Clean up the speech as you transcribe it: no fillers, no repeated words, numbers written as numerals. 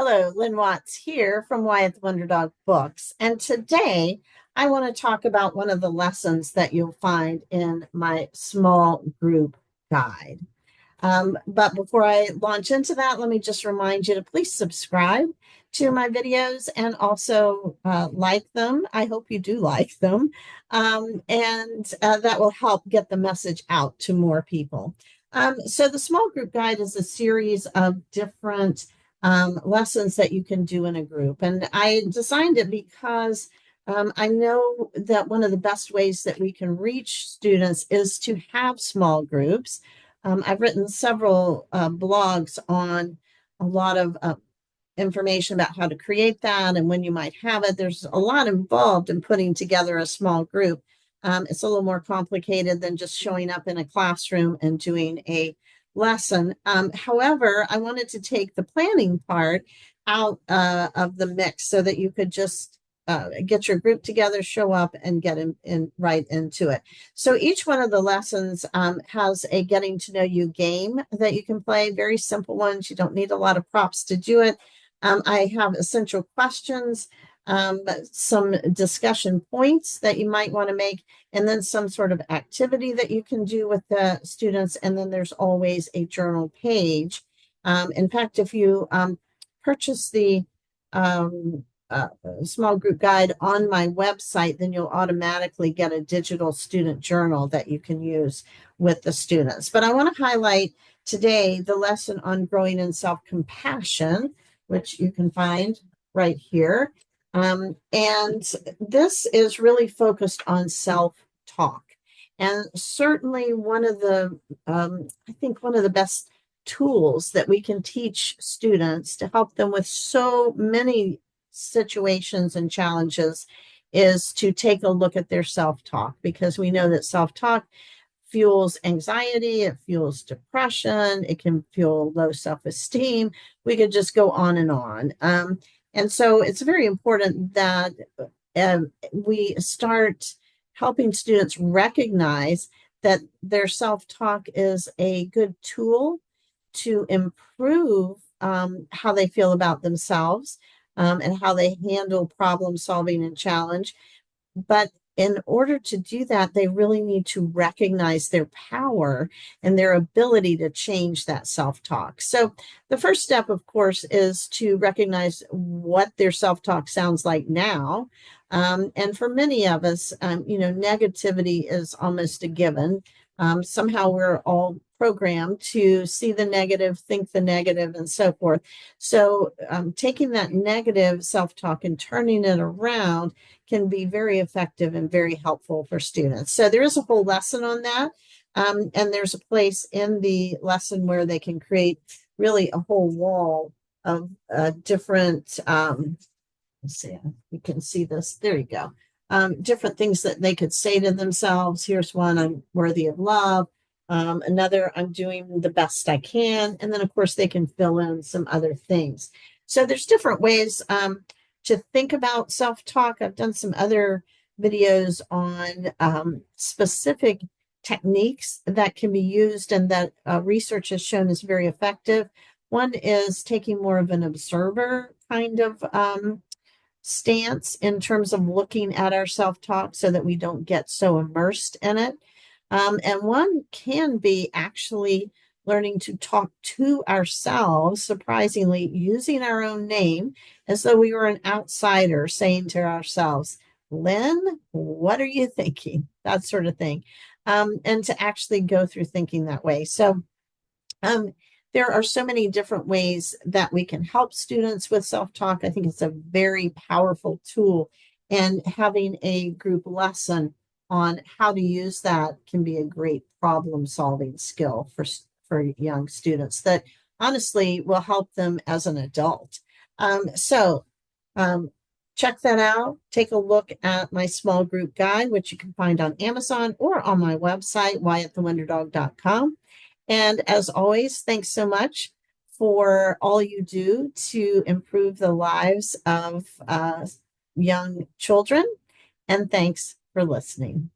Hello, Lynn Watts here from Wyatt the Wonder Dog Books. And today I want to talk about one of the lessons that you'll find in my small group guide. But before I launch into that, let me just remind you to please subscribe to my videos and also like them. I hope you do like them. And that will help get the message out to more people. So the small group guide is a series of different lessons that you can do in a group. And I designed it because I know that one of the best ways that we can reach students is to have small groups. I've written several blogs on a lot of information about how to create that and when you might have it. There's a lot involved in putting together a small group. It's a little more complicated than just showing up in a classroom and doing a lesson. However, I wanted to take the planning part out of the mix so that you could just get your group together, show up, and get in right into it. So each one of the lessons has a getting to know you game that you can play, very simple ones. You don't need a lot of props to do it. I have essential questions, some discussion points that you might want to make, and then some sort of activity that you can do with the students. And then there's always a journal page. In fact, if you purchase the small group guide on my website, then you'll automatically get a digital student journal that you can use with the students. But I want to highlight today the lesson on growing in self-compassion, which you can find right here. And this is really focused on self-talk. And certainly one of the, I think one of the best tools that we can teach students to help them with so many situations and challenges is to take a look at their self-talk, because we know that self-talk fuels anxiety, it fuels depression, it can fuel low self-esteem. We could just go on and on. And so it's very important that we start helping students recognize that their self-talk is a good tool to improve how they feel about themselves, and how they handle problem solving and challenge. But in order to do that, they really need to recognize their power and their ability to change that self-talk. So the first step, of course, is to recognize what their self-talk sounds like now. And for many of us, negativity is almost a given. Somehow we're all programmed to see the negative, think the negative, and so forth. So taking that negative self-talk and turning it around can be very effective and very helpful for students. So there is a whole lesson on that. And there's a place in the lesson where they can create really a whole wall of different, let's see, you can see this, there you go. Different things that they could say to themselves. Here's one: I'm worthy of love. Another: I'm doing the best I can. And then, of course, they can fill in some other things. So there's different ways to think about self-talk. I've done some other videos on specific techniques that can be used and that research has shown is very effective. One is taking more of an observer kind of stance in terms of looking at our self-talk so that we don't get so immersed in it. And one can be actually learning to talk to ourselves, surprisingly, using our own name as though we were an outsider, saying to ourselves, Lynn, what are you thinking? That sort of thing. And to actually go through thinking that way. So there are so many different ways that we can help students with self-talk. I think it's a very powerful tool, and having a group lesson on how to use that can be a great problem-solving skill for young students that honestly will help them as an adult. So check that out. Take a look at my small group guide, which you can find on Amazon or on my website, wyattthewonderdog.com. And as always, thanks so much for all you do to improve the lives of young children. And thanks for listening.